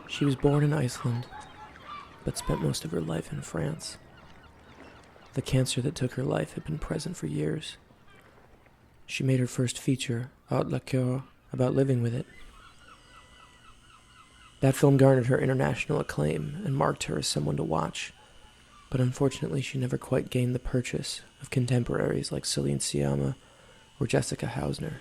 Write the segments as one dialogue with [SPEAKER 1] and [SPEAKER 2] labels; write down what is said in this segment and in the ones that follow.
[SPEAKER 1] She was born in Iceland, but spent most of her life in France. The cancer that took her life had been present for years. She made her first feature, Haut, coeurs, about living with it. That film garnered her international acclaim and marked her as someone to watch, but unfortunately she never quite gained the purchase of contemporaries like Celine Sciamma or Jessica Hausner.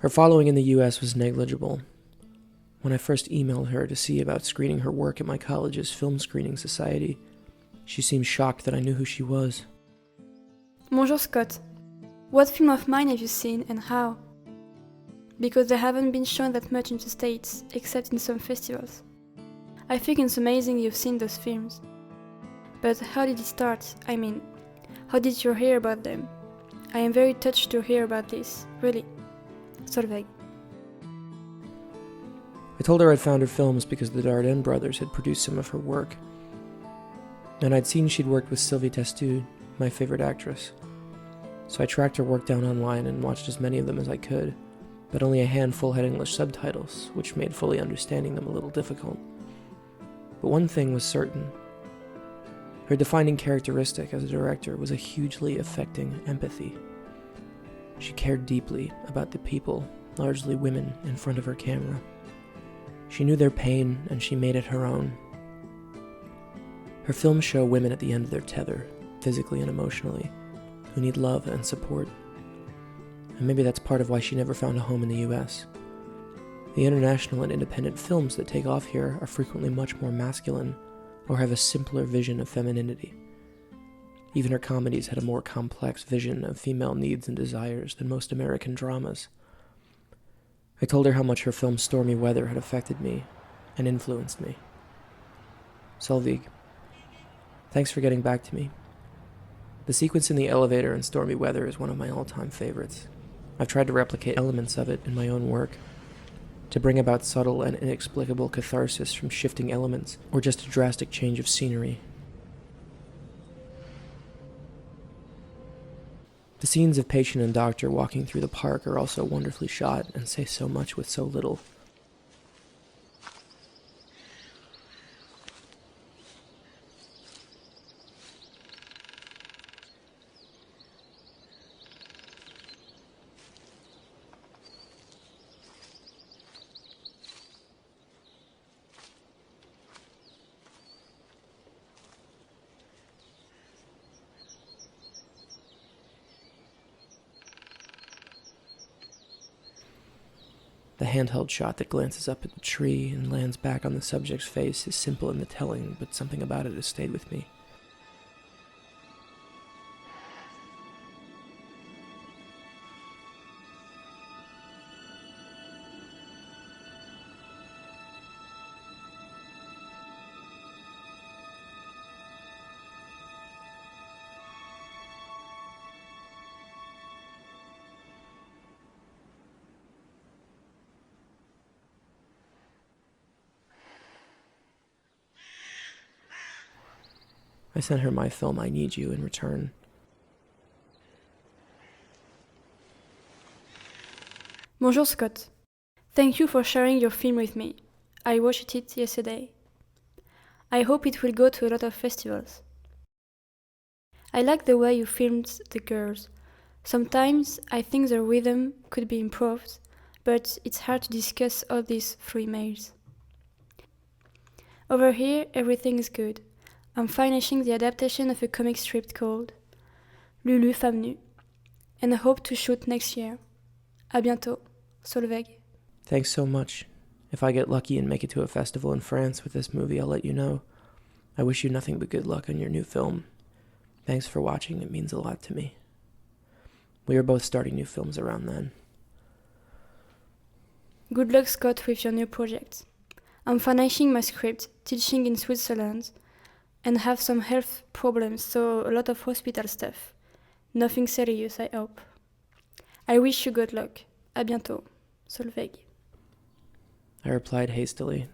[SPEAKER 1] Her following in the US was negligible. When I first emailed her to see about screening her work at my college's film screening society, she seemed shocked that I knew who she was.
[SPEAKER 2] Bonjour Scott. What film of mine have you seen and how? Because they haven't been shown that much in the States, except in some festivals. I think it's amazing you've seen those films. But how did it start? I mean, how did you hear about them? I am very touched to hear about this, really. Sólveig.
[SPEAKER 1] I told her I'd found her films because the Dardenne brothers had produced some of her work. And I'd seen she'd worked with Sylvie Testud, my favorite actress. So I tracked her work down online and watched as many of them as I could, but only a handful had English subtitles, which made fully understanding them a little difficult. But one thing was certain. Her defining characteristic as a director was a hugely affecting empathy. She cared deeply about the people, largely women, in front of her camera. She knew their pain, and she made it her own. Her films show women at the end of their tether, physically and emotionally, who need love and support. And maybe that's part of why she never found a home in the US. The international and independent films that take off here are frequently much more masculine, or have a simpler vision of femininity. Even her comedies had a more complex vision of female needs and desires than most American dramas. I told her how much her film Stormy Weather had affected me and influenced me. Sólveig, thanks for getting back to me. The sequence in the elevator in Stormy Weather is one of my all-time favorites. I've tried to replicate elements of it in my own work, to bring about subtle and inexplicable catharsis from shifting elements, or just a drastic change of scenery. The scenes of patient and doctor walking through the park are also wonderfully shot and say so much with so little. The handheld shot that glances up at the tree and lands back on the subject's face is simple in the telling, but something about it has stayed with me. I sent her my film I Need You in return.
[SPEAKER 2] Bonjour Scott. Thank you for sharing your film with me. I watched it yesterday. I hope it will go to a lot of festivals. I like the way you filmed the girls. Sometimes I think the rhythm could be improved, but it's hard to discuss all this through emails. Over here, everything is good. I'm finishing the adaptation of a comic strip called Lulu Femme Nue, and I hope to shoot next year. À bientôt, Sólveig.
[SPEAKER 1] Thanks so much. If I get lucky and make it to a festival in France with this movie, I'll let you know. I wish you nothing but good luck on your new film. Thanks for watching, it means a lot to me. We are both starting new films around then.
[SPEAKER 2] Good luck, Scott, with your new project. I'm finishing my script, teaching in Switzerland, and have some health problems, so a lot of hospital stuff. Nothing serious, I hope. I wish you good luck. À bientôt. Sólveig.
[SPEAKER 1] I replied hastily.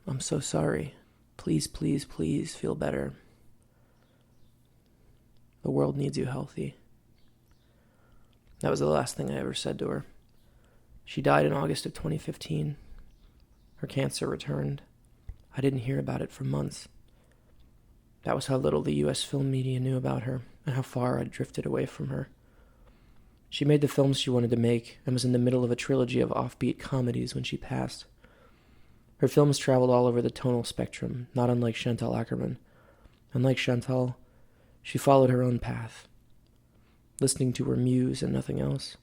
[SPEAKER 1] I'm so sorry. Please, please, please feel better. The world needs you healthy. That was the last thing I ever said to her. She died in August of 2015. Her cancer returned. I didn't hear about it for months. That was how little the US film media knew about her, and how far I'd drifted away from her. She made the films she wanted to make, and was in the middle of a trilogy of offbeat comedies when she passed. Her films traveled all over the tonal spectrum, not unlike Chantal Akerman. Unlike Chantal, she followed her own path, listening to her muse and nothing else.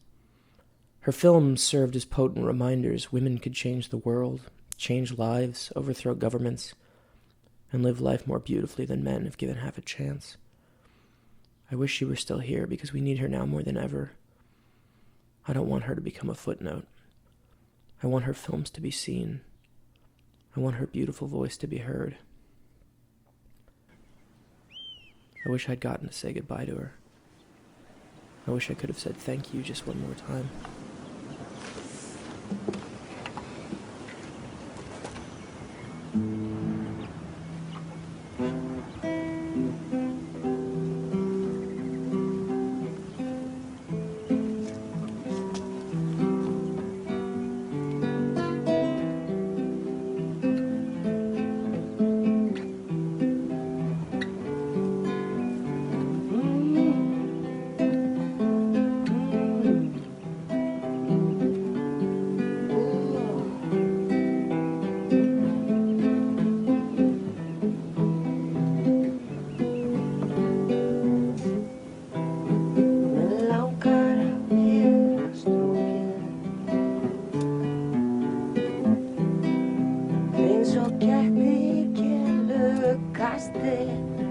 [SPEAKER 1] Her films served as potent reminders women could change the world, change lives, overthrow governments, and live life more beautifully than men if given half a chance. I wish she were still here, because we need her now more than ever. I don't want her to become a footnote. I want her films to be seen. I want her beautiful voice to be heard. I wish I'd gotten to say goodbye to her. I wish I could have said thank you just one more time.
[SPEAKER 3] Eins og ketti kemur kastið